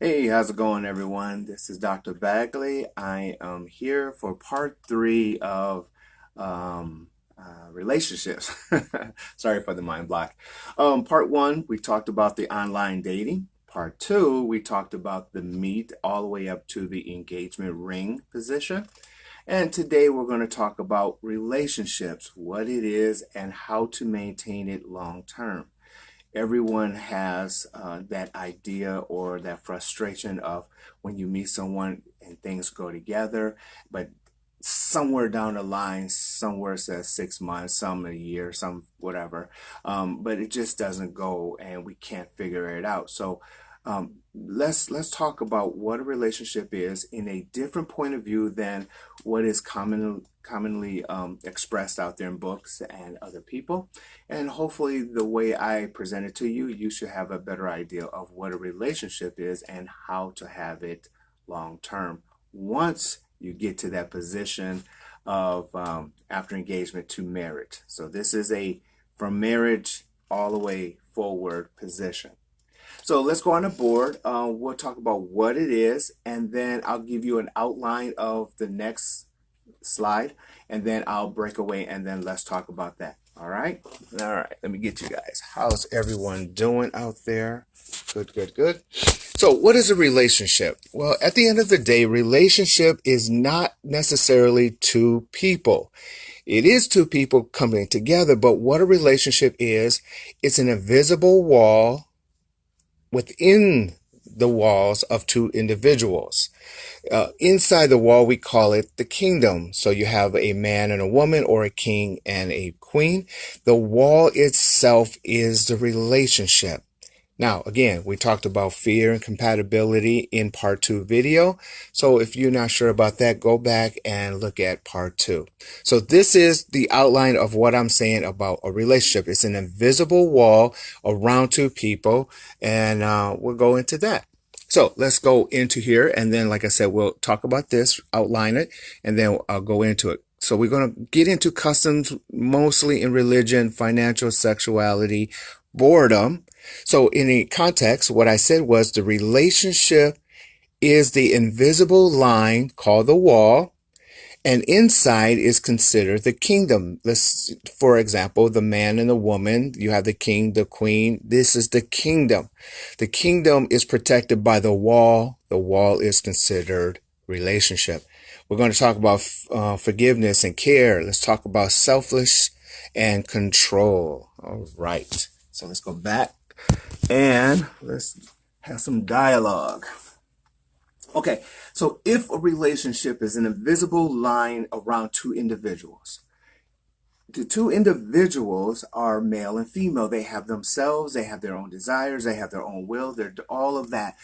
Hey, how's it going, everyone? This is Dr. Bagley. I am here for part three of relationships. Sorry for the mind block. Part one, we talked about the online dating. Part two, we talked about the meet all the way up to the engagement ring position. And today we're going to talk about relationships, what it is, and how to maintain it long term. Everyone has that idea or that frustration of when you meet someone and things go together, but somewhere down the line, somewhere says 6 months, some a year, some whatever, but it just doesn't go, and we can't figure it out. So let's talk about what a relationship is in a different point of view than what is commonly expressed out there in books and other people. And hopefully, the way I present it to you, you should have a better idea of what a relationship is and how to have it long term once you get to that position of after engagement to marriage. So, this is a from marriage all the way forward position. So let's go on the board. We'll talk about what it is, and then I'll give you an outline of the next slide, and then I'll break away, and then let's talk about that. All right? All right, let me get you guys. How's everyone doing out there? Good, good, good. So, what is a relationship? Well, at the end of the day, relationship is not necessarily two people. It is two people coming together, but what a relationship is, it's an invisible wall within the walls of two individuals. Inside the wall, we call it the kingdom. So you have a man and a woman, or a king and a queen. The wall itself is the relationship. Now, again, we talked about fear and compatibility in part two video. So if you're not sure about that, go back and look at part two. So this is the outline of what I'm saying about a relationship. It's an invisible wall around two people, and we'll go into that. So let's go into here, and then, like I said, we'll talk about this, outline it, and then I'll go into it. So we're going to get into customs, mostly in religion, financial, sexuality, boredom. So in a context, what I said was the relationship is the invisible line called the wall, and inside is considered the kingdom. Let's, for example, the man and the woman, you have the king, the queen. This is the kingdom. The kingdom is protected by the wall. The wall is considered relationship. We're going to talk about forgiveness and care. Let's talk about selfless and control. All right. So let's go back and let's have some dialogue. Okay, so if a relationship is an invisible line around two individuals, the two individuals are male and female. They have themselves, they have their own desires, they have their own will, they're all of that,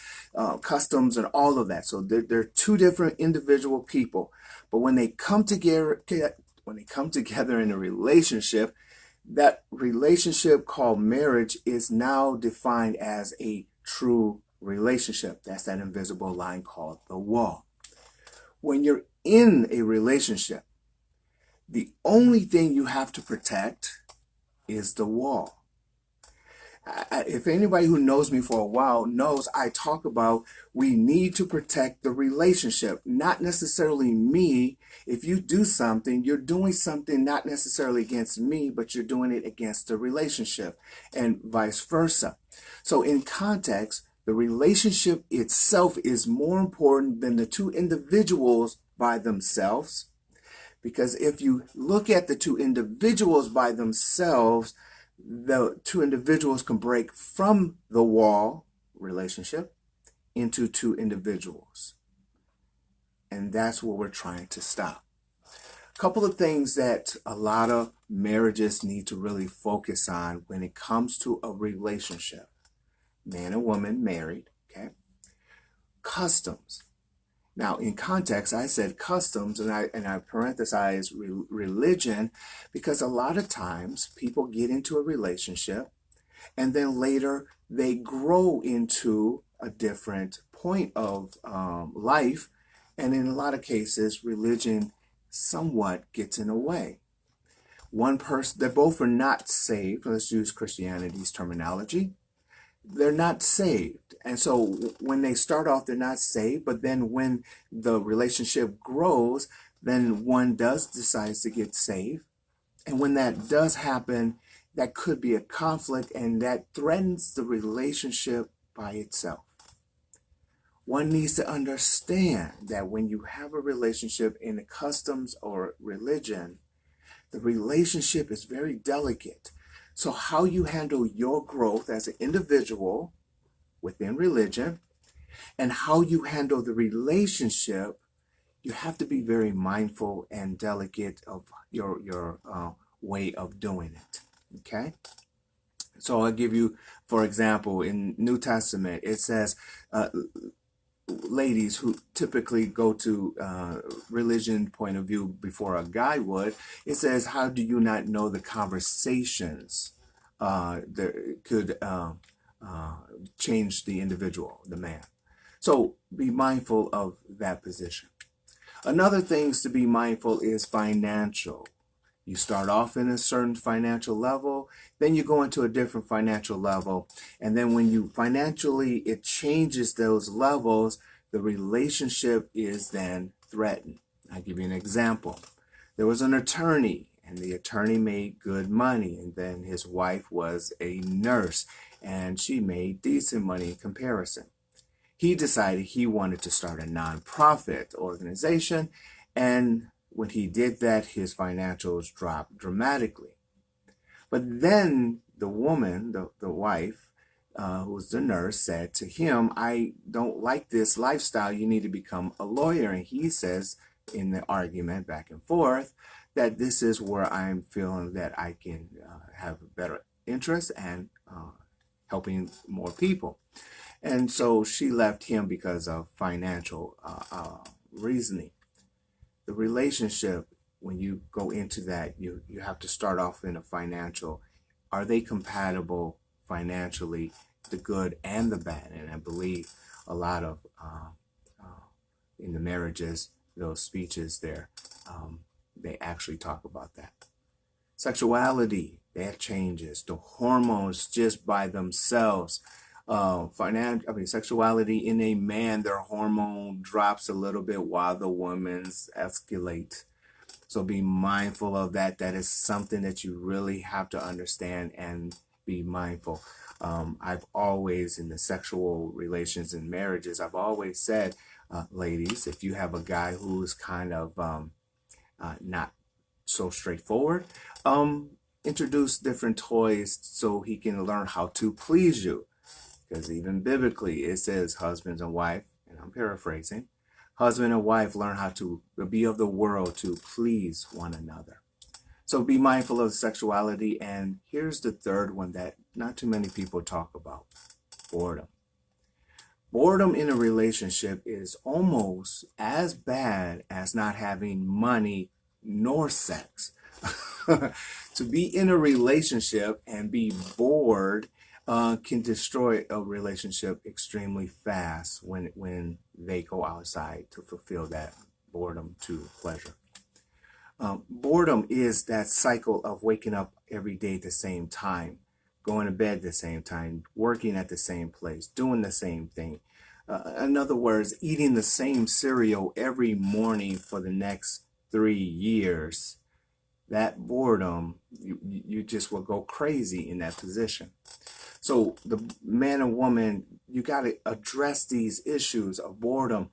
customs and all of that. So they're two different individual people. But when they come together in a relationship, that relationship called marriage is now defined as a true relationship. That's that invisible line called the wall. When you're in a relationship, the only thing you have to protect is the wall. If anybody who knows me for a while knows, I talk about we need to protect the relationship, not necessarily me. If you do something, you're doing something not necessarily against me, but you're doing it against the relationship, and vice versa. So in context, the relationship itself is more important than the two individuals by themselves. Because if you look at the two individuals by themselves, the two individuals can break from the wall relationship into two individuals. And that's what we're trying to stop. A couple of things that a lot of marriages need to really focus on when it comes to a relationship. Man and woman married, okay? Customs. Now, in context, I said customs, and I parenthesize religion, because a lot of times people get into a relationship, and then later they grow into a different point of life, and in a lot of cases, religion somewhat gets in the way. One person, they both are not saved. Let's use Christianity's terminology. they're not saved. And so when they start off, they're not saved. But then when the relationship grows, then one does decide to get saved. And when that does happen, that could be a conflict and that threatens the relationship by itself. One needs to understand that when you have a relationship in the customs or religion, the relationship is very delicate. So, how you handle your growth as an individual within religion and how you handle the relationship, you have to be very mindful and delicate of your way of doing it. Okay? So, I'll give you, for example, in New Testament, it says, ladies who typically go to religion point of view before a guy would, it says, how do you not know the conversations that could uh, change the individual, the man? So be mindful of that position. Another things to be mindful is financial. You start off in a certain financial level, then you go into a different financial level, and then when you financially it changes those levels, the relationship is then threatened. I'll give you an example. There was an attorney, and the attorney made good money, and then his wife was a nurse, and she made decent money in comparison. He decided he wanted to start a nonprofit organization, and when he did that, his financials dropped dramatically. But then the woman, the wife, who was the nurse, said to him, I don't like this lifestyle. You need to become a lawyer. And he says, in the argument back and forth, that this is where I'm feeling that I can have a better interest and helping more people. And so she left him because of financial reasoning. The relationship, when you go into that, you have to start off in a financial. Are they compatible financially, the good and the bad? And I believe a lot of in the marriages, those speeches there, they actually talk about that. Sexuality, that changes. The hormones just by themselves. Sexuality in a man, their hormone drops a little bit while the woman's escalate. So be mindful of that. That is something that you really have to understand and be mindful. I've always, in the sexual relations and marriages, I've always said, ladies, if you have a guy who's kind of not so straightforward, introduce different toys so he can learn how to please you. Because even biblically, it says husbands and wife, and I'm paraphrasing, husband and wife learn how to be of the world to please one another. So be mindful of sexuality. And here's the third one that not too many people talk about: boredom. Boredom in a relationship is almost as bad as not having money nor sex. To be in a relationship and be bored can destroy a relationship extremely fast when they go outside to fulfill that boredom to pleasure. Boredom is that cycle of waking up every day at the same time, going to bed at the same time, working at the same place, doing the same thing. In other words, eating the same cereal every morning for the next 3 years. That boredom, you just will go crazy in that position. So the man and woman, you got to address these issues of boredom.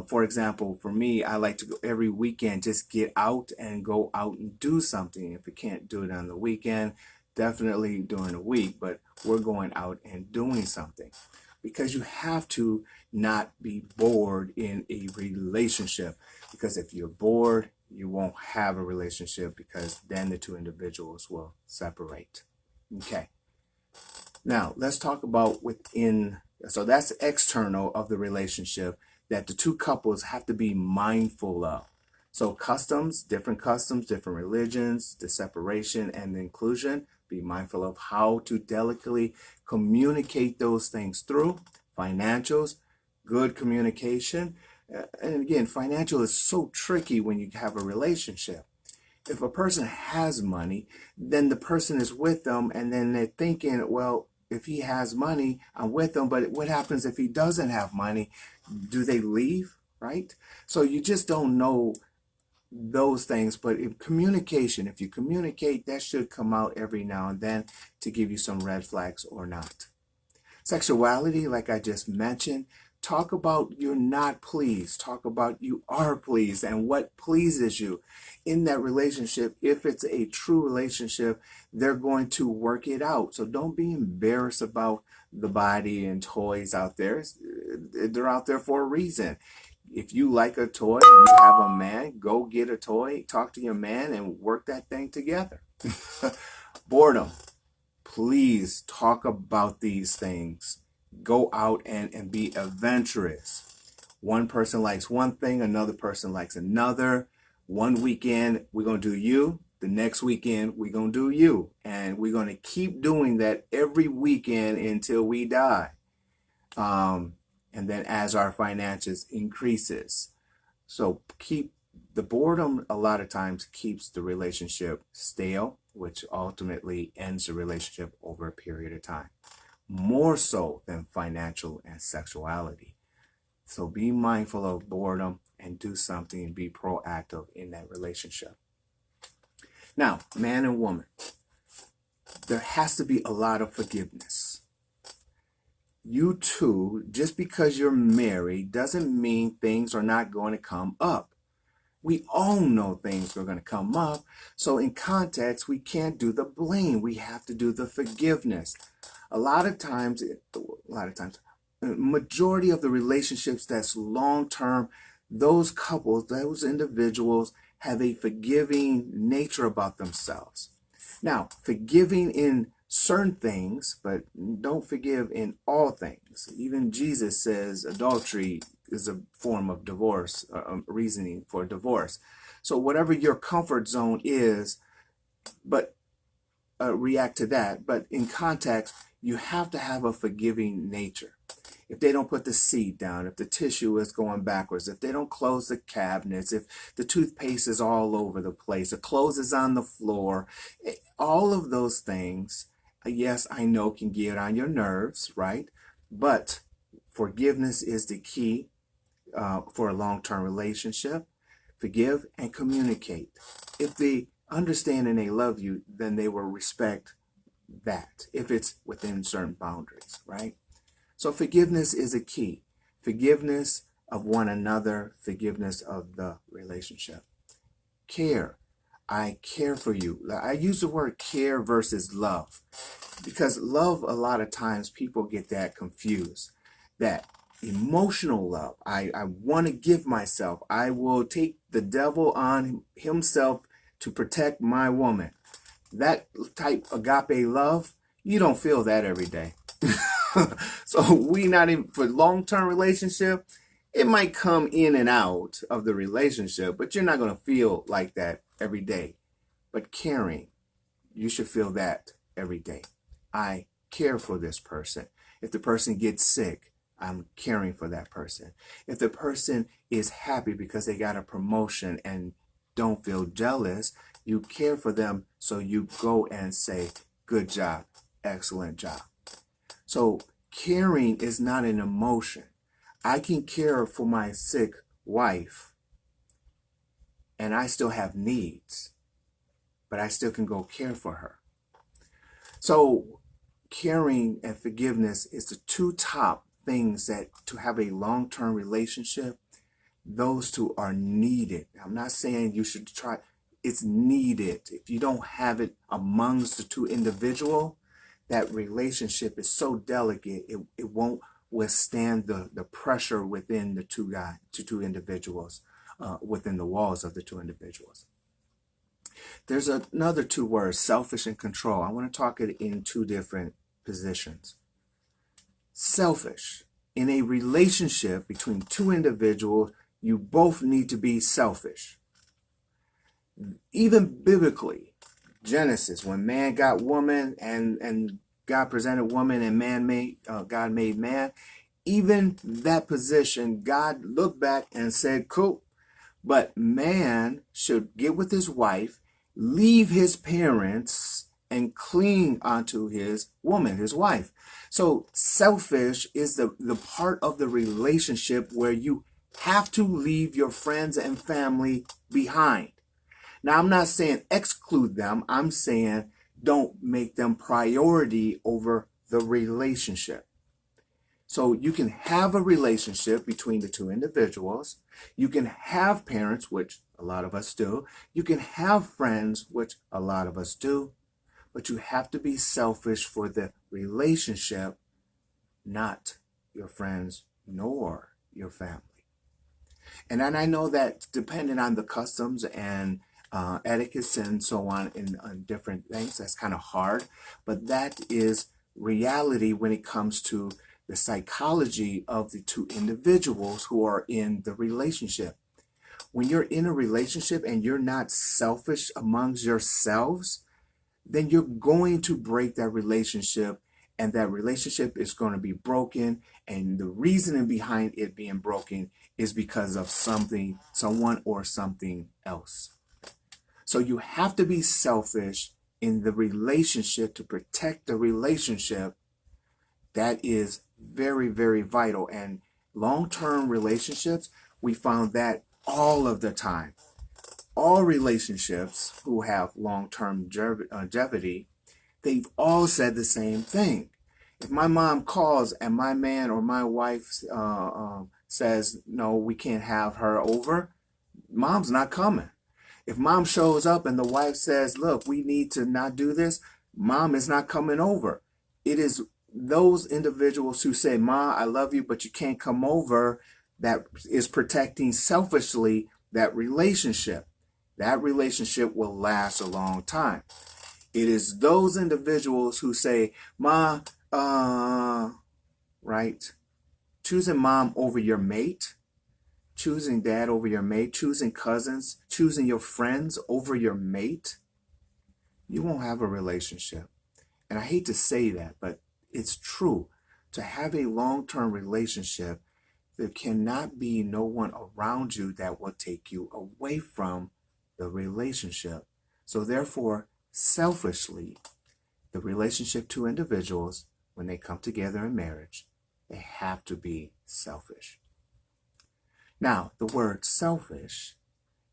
For example, for me, I like to go every weekend, just get out and go out and do something. If we can't do it on the weekend, definitely during the week, but we're going out and doing something. Because you have to not be bored in a relationship. Because if you're bored, you won't have a relationship, because then the two individuals will separate. Okay. Now, let's talk about within. So that's external of the relationship that the two couples have to be mindful of. So customs, different religions, the separation and the inclusion. Be mindful of how to delicately communicate those things through. Financials, good communication. And again, financial is so tricky when you have a relationship. If a person has money, then the person is with them, and then they're thinking, well, If he has money, I'm with him. But what happens if he doesn't have money? Do they leave? Right? So you just don't know those things. But in communication, if you communicate, that should come out every now and then to give you some red flags or not. Sexuality, like I just mentioned, talk about you're not pleased. Talk about you are pleased and what pleases you in that relationship. If it's a true relationship, they're going to work it out. So don't be embarrassed about the body and toys out there. They're out there for a reason. If you like a toy, you have a man, go get a toy, talk to your man, and work that thing together. Boredom. Please talk about these things. Go out and be adventurous. One person likes one thing, another person likes another. One weekend, we're going to do you. The next weekend, we're going to do you. And we're going to keep doing that every weekend until we die. And then as our finances increases. So keep the boredom a lot of times keeps the relationship stale, which ultimately ends the relationship over a period of time, more so than financial and sexuality. So be mindful of boredom and do something and be proactive in that relationship. Now, man and woman, there has to be a lot of forgiveness. You two, just because you're married doesn't mean things are not going to come up. We all know things are going to come up. So in context, we can't do the blame. We have to do the forgiveness. A lot of times, majority of the relationships that's long-term, those couples, those individuals have a forgiving nature about themselves. Now, forgiving in certain things, but don't forgive in all things. Even Jesus says adultery is a form of divorce, reasoning for divorce. So whatever your comfort zone is, but react to that. But in context, you have to have a forgiving nature. If they don't put the seat down, if the tissue is going backwards, if they don't close the cabinets, if the toothpaste is all over the place, the clothes is on the floor, all of those things, yes, I know can get on your nerves, right? But forgiveness is the key for a long-term relationship. Forgive and communicate. If they understand and they love you, then they will respect that if it's within certain boundaries, right? So forgiveness is a key. Forgiveness of one another, forgiveness of the relationship. Care. I care for you. I use the word care versus love because love, a lot of times people get that confused. That emotional love, I want to give myself. I will take the devil on himself to protect my woman. That type agape love, you don't feel that every day. So we not even for long-term relationship, it might come in and out of the relationship, but you're not going to feel like that every day. But caring, you should feel that every day. I care for this person. If the person gets sick, I'm caring for that person. If the person is happy because they got a promotion and don't feel jealous, you care for them, so you go and say, good job, excellent job. So caring is not an emotion. I can care for my sick wife and I still have needs, but I still can go care for her. So caring and forgiveness is the two top things that to have a long-term relationship, those two are needed. I'm not saying you should try, it's needed. If you don't have it amongst the two individuals, that relationship is so delicate, it won't withstand the pressure within the two individuals, within the walls of the two individuals. There's another two words, selfish and control. I want to talk it in two different positions. Selfish. In a relationship between two individuals, you both need to be selfish. Even biblically, Genesis, when man got woman and God presented woman and God made man, even that position, God looked back and said, cool, but man should get with his wife, leave his parents, and cling onto his woman, his wife. So selfish is the part of the relationship where you have to leave your friends and family behind. Now, I'm not saying exclude them. I'm saying don't make them priority over the relationship. So you can have a relationship between the two individuals. You can have parents, which a lot of us do. You can have friends, which a lot of us do. But you have to be selfish for the relationship, not your friends nor your family. And then I know that depending on the customs and etiquettes and so on in different things, that's kind of hard. But that is reality when it comes to the psychology of the two individuals who are in the relationship. When you're in a relationship and you're not selfish amongst yourselves, then you're going to break that relationship, and that relationship is going to be broken. And the reasoning behind it being broken is because of something, someone, or something else. So you have to be selfish in the relationship to protect the relationship. That is very, very vital. And long-term relationships, we found that all of the time. All relationships who have long-term longevity, they've all said the same thing. If my mom calls and my man or my wife says, no, we can't have her over, mom's not coming. If mom shows up and the wife says, look, we need to not do this, mom is not coming over. It is those individuals who say, Ma, I love you, but you can't come over, that is protecting selfishly that relationship. That relationship will last a long time. It is those individuals who say, Ma, right? Choosing mom over your mate, choosing dad over your mate, choosing cousins, choosing your friends over your mate, you won't have a relationship. And I hate to say that, but it's true. To have a long-term relationship, there cannot be no one around you that will take you away from the relationship. So therefore, selfishly, the relationship to individuals, when they come together in marriage, they have to be selfish. Now, the word selfish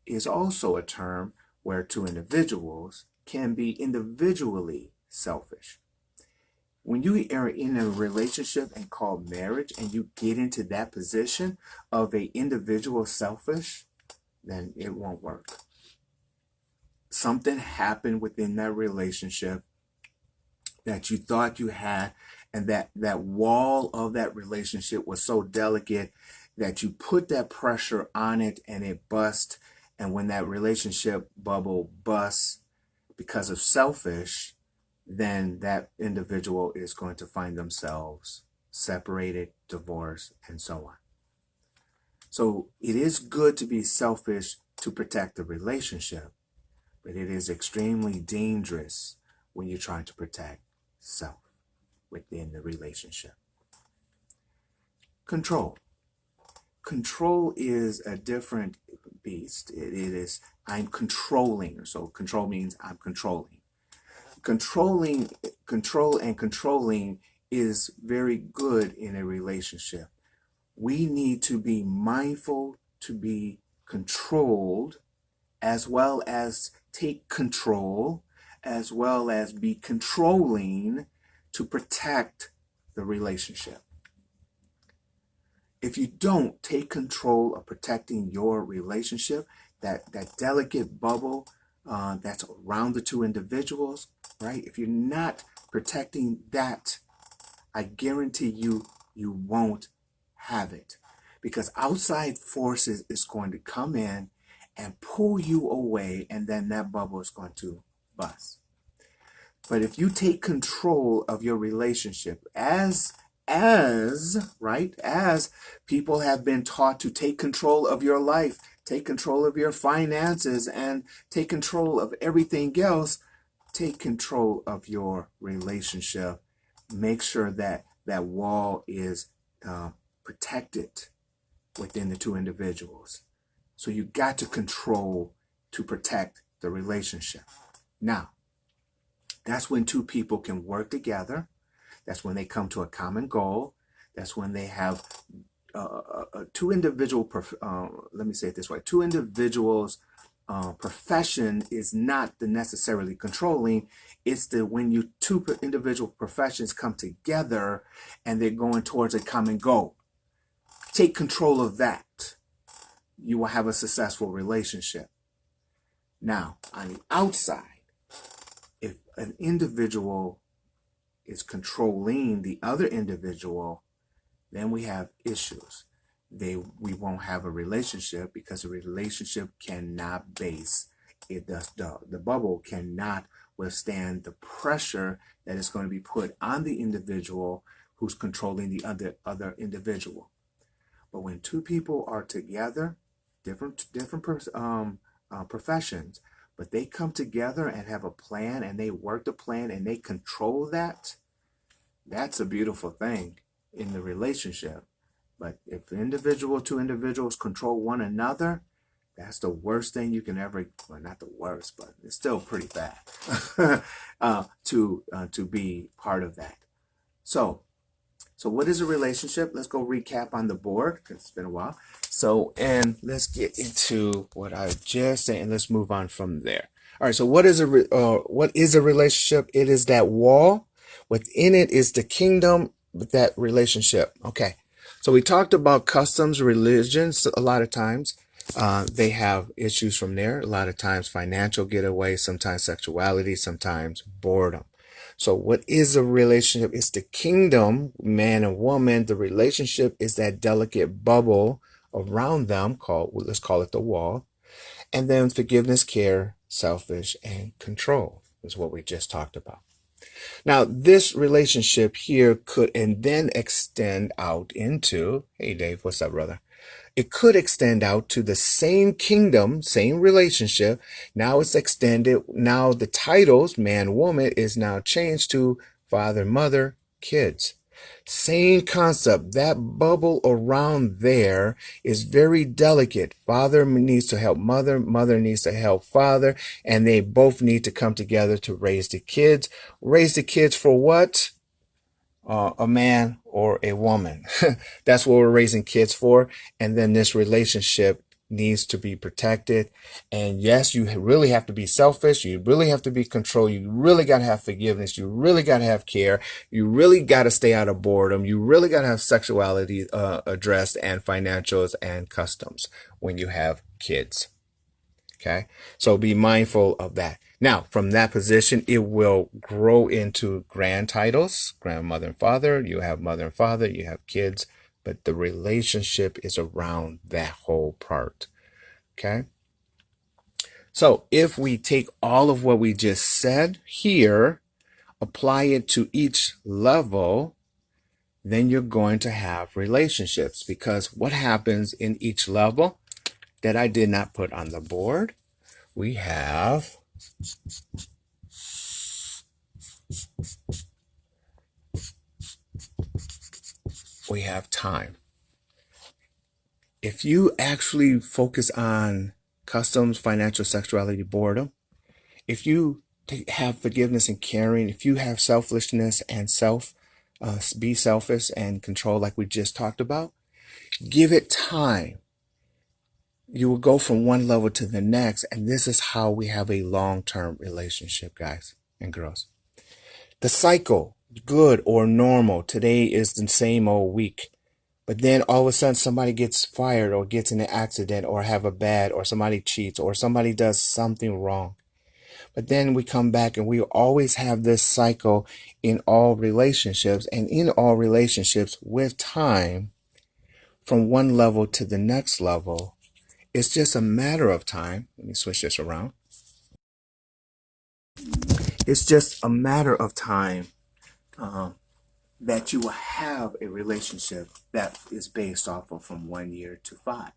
is also a term where two individuals can be individually selfish. When you are in a relationship and called marriage and you get into that position of a individual selfish, then it won't work. Something happened within that relationship that you thought you had, and that wall of that relationship was so delicate that you put that pressure on it and it bust. And when that relationship bubble busts because of selfish, then that individual is going to find themselves separated, divorced, and so on. So it is good to be selfish to protect the relationship, but it is extremely dangerous when you're trying to protect self within the relationship. Control. Control is a different beast. It is, I'm controlling. So control means I'm controlling. Controlling is very good in a relationship. We need to be mindful to be controlled, as well as take control, as well as be controlling to protect the relationship. If you don't take control of protecting your relationship, that delicate bubble that's around the two individuals, right? If you're not protecting that, I guarantee you, you won't have it, because outside forces is going to come in and pull you away, and then that bubble is going to bust. But if you take control of your relationship, as people have been taught to take control of your life, take control of your finances, and take control of everything else, take control of your relationship. Make sure that that wall is protected within the two individuals. So you got to control to protect the relationship. Now, That's when two people can work together. That's when they come to a common goal. That's when they have two individual, let me say it this way, two individuals profession is not the necessarily controlling. It's the when you two individual professions come together and they're going towards a common goal. Take control of that. You will have a successful relationship. Now, on the outside, if an individual is controlling the other individual, then we have issues. We won't have a relationship because a relationship cannot base it. The bubble cannot withstand the pressure that is going to be put on the individual who's controlling the other individual. But when two people are together, different professions, but they come together and have a plan and they work the plan and they control that, that's a beautiful thing in the relationship. But if two individuals control one another, that's the worst thing you can ever, well, not the worst, but it's still pretty bad to be part of that. So what is a relationship? Let's go recap on the board because it's been a while. So, and let's get into what I just said and let's move on from there. All right. So what is a relationship? It is that wall. Within it is the kingdom with that relationship. Okay. So we talked about customs, religions a lot of times. They have issues from there. A lot of times financial getaway, sometimes sexuality, sometimes boredom. So what is a relationship? It's the kingdom, man and woman. The relationship is that delicate bubble around them let's call it the wall. And then forgiveness, care, selfish, and control is what we just talked about. Now, this relationship here could and then extend out into, hey Dave, what's up, brother? It could extend out to the same kingdom, same relationship. Now it's extended. Now the titles, man, woman, is now changed to father, mother, kids. Same concept. That bubble around there is very delicate. Father needs to help mother, mother needs to help father, and they both need to come together to raise the kids. Raise the kids for what? A man or a woman. That's what we're raising kids for. And then this relationship needs to be protected. And yes, you really have to be selfish. You really have to be control. You really got to have forgiveness. You really got to have care. You really got to stay out of boredom. You really got to have sexuality addressed and financials and customs when you have kids. Okay. So be mindful of that. Now, from that position, it will grow into grand titles, grandmother and father. You have mother and father, you have kids, but the relationship is around that whole part. Okay. So if we take all of what we just said here, apply it to each level, then you're going to have relationships, because what happens in each level that I did not put on the board, we have time. If you actually focus on customs, financial, sexuality, boredom, if you have forgiveness and caring, if you have selfishness and be selfish and control like we just talked about, give it time. You will go from one level to the next, and this is how we have a long-term relationship, guys and girls. The cycle, good or normal, today is the same old week. But then all of a sudden somebody gets fired or gets in an accident or have a bad, or somebody cheats or somebody does something wrong. But then we come back and we always have this cycle in all relationships, and in all relationships with time from one level to the next level. It's just a matter of time. Let me switch this around. It's just a matter of time that you will have a relationship that is based off of from 1 year to 5,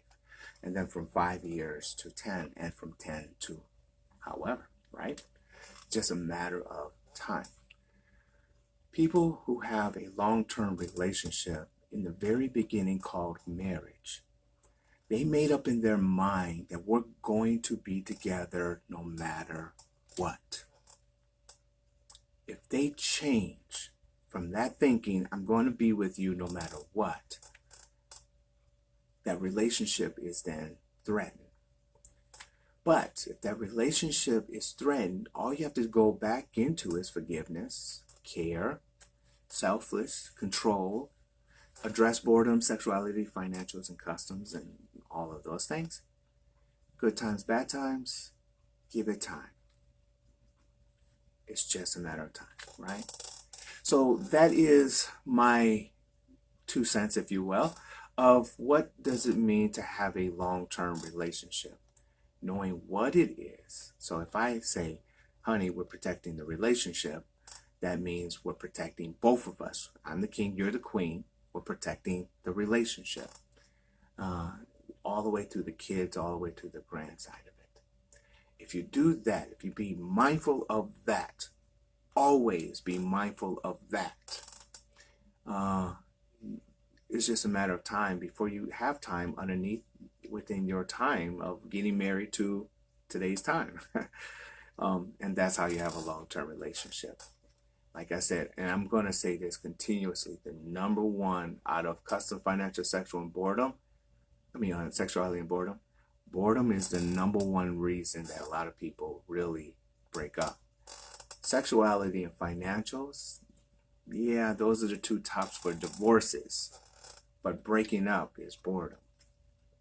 and then from 5 years to 10, and from 10 to however, right? Just a matter of time. People who have a long-term relationship in the very beginning called marriage, they made up in their mind that we're going to be together no matter what. If they change from that thinking, I'm going to be with you no matter what, that relationship is then threatened. But if that relationship is threatened, all you have to go back into is forgiveness, care, selfless, control, address boredom, sexuality, financials, and customs, and all of those things. Good times, bad times, give it time. It's just a matter of time, right? So that is my 2 cents, if you will, of what does it mean to have a long-term relationship, knowing what it is. So if I say, honey, we're protecting the relationship, that means we're protecting both of us. I'm the king, you're the queen. We're protecting the relationship, all the way through the kids, all the way to the grand side of it. If you do that, if you be mindful of that, always be mindful of that. It's just a matter of time before you have time underneath within your time of getting married to today's time. And that's how you have a long-term relationship. Like I said, and I'm going to say this continuously, the number one out of custom, financial, sexual, and boredom, sexuality and boredom, boredom is the number one reason that a lot of people really break up. Sexuality and financials, yeah, those are the two tops for divorces. But breaking up is boredom.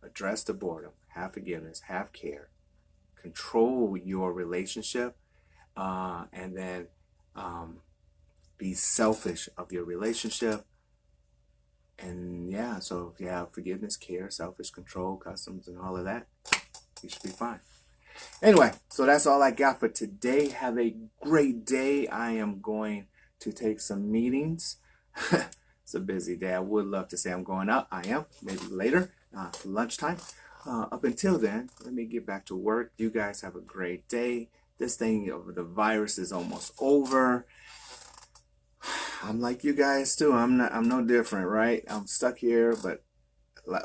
Address the boredom, have forgiveness, have care, control your relationship, and then be selfish of your relationship. And yeah, so if you have forgiveness, care, selfish, control, customs, and all of that, you should be fine. Anyway, so that's all I got for today. Have a great day. I am going to take some meetings. It's a busy day. I would love to say I'm going out. I am, maybe later, for lunchtime. Up until then, let me get back to work. You guys have a great day. This thing of the virus is almost over. I'm like you guys too. I'm no different, right? I'm stuck here, but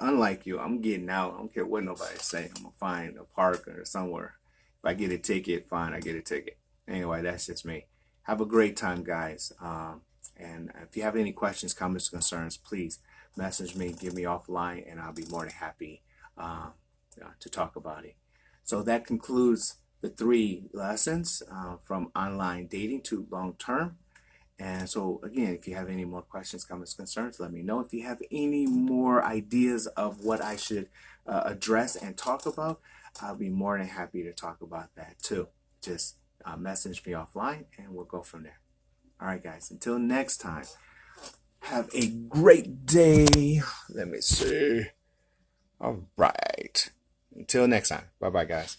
unlike you, I'm getting out. I don't care what nobody's saying. I'm gonna find a park or somewhere. If I get a ticket, fine, I get a ticket. Anyway, that's just me. Have a great time, guys. And if you have any questions, comments, concerns, please message me, give me offline, and I'll be more than happy to talk about it. So that concludes the 3 lessons from online dating to long-term. And so, again, if you have any more questions, comments, concerns, let me know. If you have any more ideas of what I should address and talk about, I'll be more than happy to talk about that too. Just message me offline and we'll go from there. All right, guys, until next time, have a great day. Let me see. All right. Until next time. Bye-bye, guys.